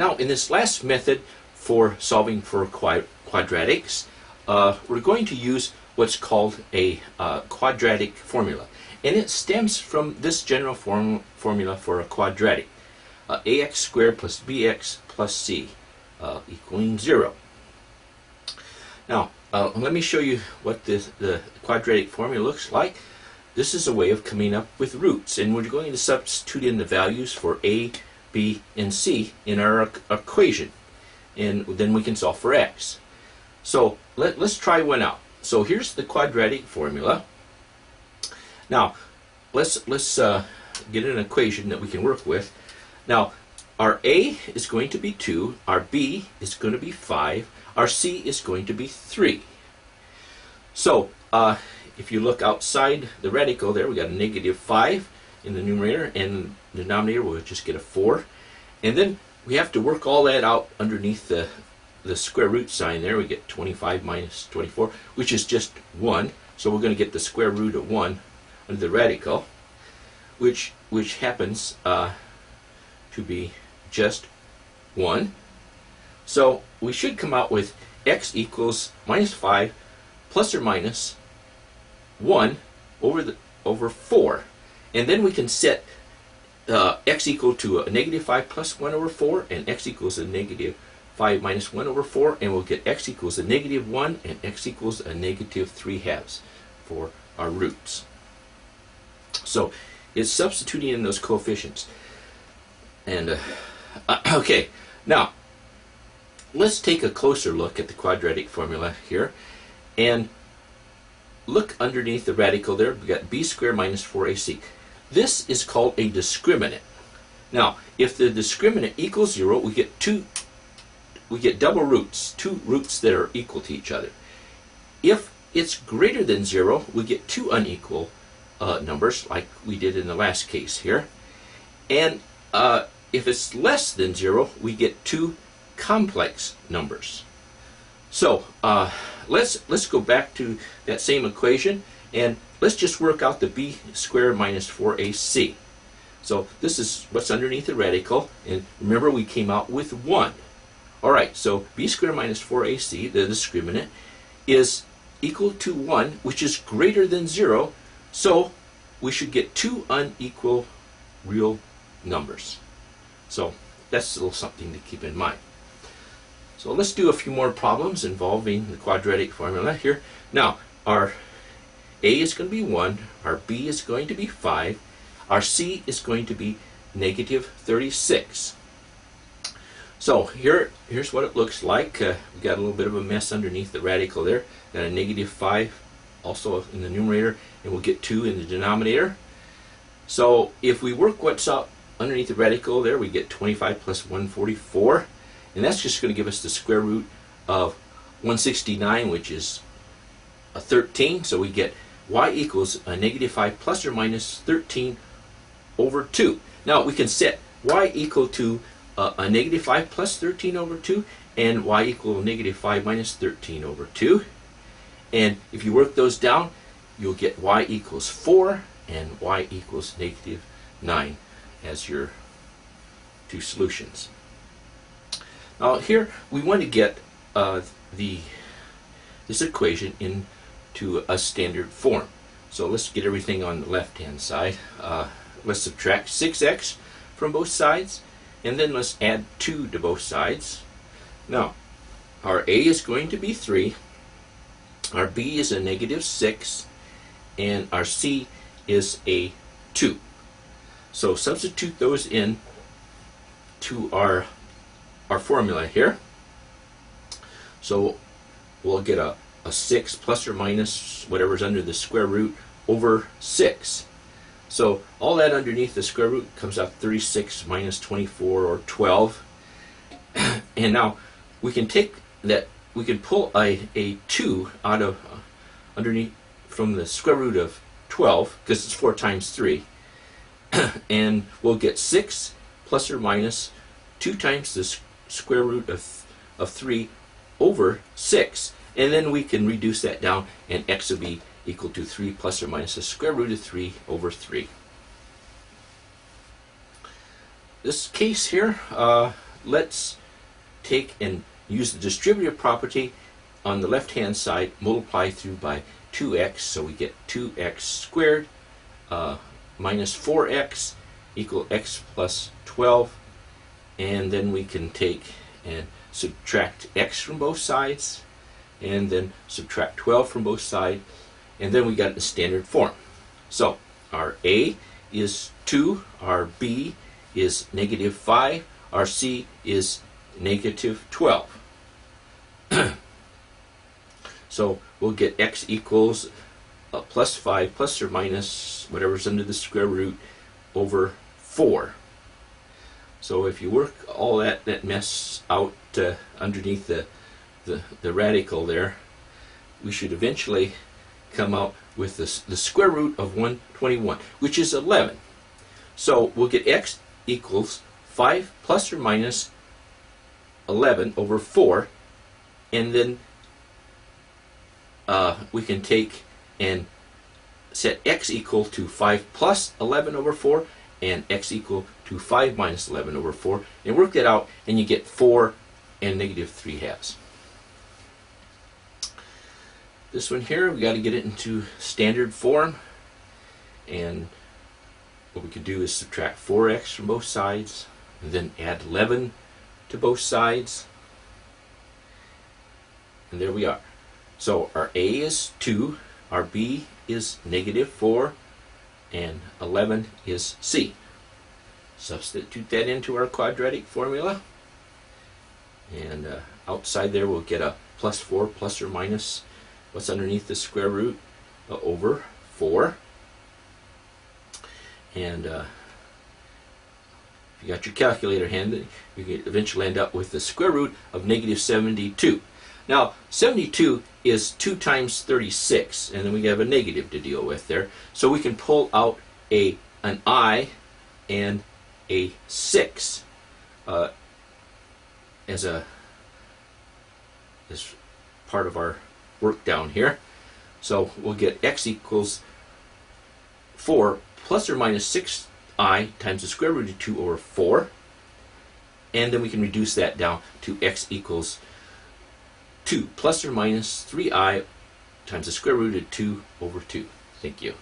Now, in this last method for solving for quadratics, we're going to use what's called a quadratic formula. And it stems from this general formula for a quadratic. Ax squared plus bx plus c equaling 0. Now, let me show you what the quadratic formula looks like. This is a way of coming up with roots, and we're going to substitute in the values for a, b, and c in our equation, and then we can solve for x. So let's try one out. So here's the quadratic formula. Now let's get an equation that we can work with. Now our a is going to be 2, our b is going to be 5, our c is going to be 3. So if you look outside the radical there, we got a negative 5 in the numerator, and the denominator we'll just get a 4. And then we have to work all that out underneath the square root sign there. We get 25 minus 24, which is just 1. So we're going to get the square root of 1 under the radical, which happens to be just 1. So we should come out with x equals minus 5 plus or minus 1 over 4. And then we can set x equal to a negative 5 plus 1 over 4, and x equals a negative 5 minus 1 over 4, and we'll get x equals a negative 1 and x equals a negative 3/2 for our roots. So it's substituting in those coefficients. And okay, now let's take a closer look at the quadratic formula here, and look underneath the radical there. We got b squared minus 4ac. This is called a discriminant. Now, if the discriminant equals 0, we get double roots, 2 roots that are equal to each other. If it's greater than 0, we get 2 unequal numbers, like we did in the last case here. And if it's less than 0, we get 2 complex numbers. So let's go back to that same equation, and let's just work out the b squared minus 4ac. So this is what's underneath the radical, and remember we came out with 1. Alright, so b squared minus 4ac, the discriminant, is equal to 1, which is greater than 0, so we should get 2 unequal real numbers. So that's a little something to keep in mind. So let's do a few more problems involving the quadratic formula here. Now, our a is going to be 1, our b is going to be 5, our c is going to be negative 36. So here's what it looks like. We got a little bit of a mess underneath the radical there. Got a negative 5 also in the numerator, and we'll get 2 in the denominator. So if we work what's up underneath the radical there, we get 25 plus 144. And that's just going to give us the square root of 169, which is a 13. So we get y equals a negative 5 plus or minus 13 over 2. Now we can set y equal to a negative 5 plus 13 over 2, and y equal negative 5 minus 13 over 2. And if you work those down, you'll get y equals 4 and y equals negative 9 as your 2 solutions. Now here we want to get this equation into a standard form. So let's get everything on the left hand side. Let's subtract 6x from both sides, and then let's add 2 to both sides. Now our a is going to be 3, our b is a negative 6, and our c is a 2. So substitute those in to our formula here. So we'll get a 6 plus or minus whatever's under the square root over 6. So all that underneath the square root comes out 36 minus 24, or 12. And now we can take that, we can pull a 2 out of underneath from the square root of 12, because it's 4 times 3. And we'll get 6 plus or minus 2 times the square root of 3 over 6. And then we can reduce that down, and x will be equal to 3 plus or minus the square root of 3 over 3. This case here, let's take and use the distributive property on the left hand side, multiply through by 2x, so we get 2x squared minus 4x equal x plus 12, and then we can take and subtract x from both sides, and then subtract 12 from both sides, and then we got the standard form. So our A is 2, our B is negative 5, our C is negative 12. So we'll get x equals plus 5 plus or minus whatever's under the square root over 4. So if you work all that mess out underneath the radical there, we should eventually come out with the square root of 121, which is 11. So we'll get x equals 5 plus or minus 11 over 4, and then we can take and set x equal to 5 plus 11 over 4 and x equal to 5 minus 11 over 4, and work that out, and you get 4 and negative 3/2. This one here, we got to get it into standard form, and what we could do is subtract 4x from both sides, and then add 11 to both sides, and there we are. So our A is 2, our B is negative 4, and 11 is C. Substitute that into our quadratic formula, and outside there we'll get a plus 4 plus or minus what's underneath the square root over 4. And if you got your calculator handy, you can eventually end up with the square root of negative 72. Now 72 is 2 times 36, and then we have a negative to deal with there. So we can pull out an I and a 6 as part of our work down here. So we'll get x equals 4 plus or minus 6i times the square root of 2 over 4, and then we can reduce that down to x equals 2 plus or minus 3i times the square root of 2 over 2. Thank you.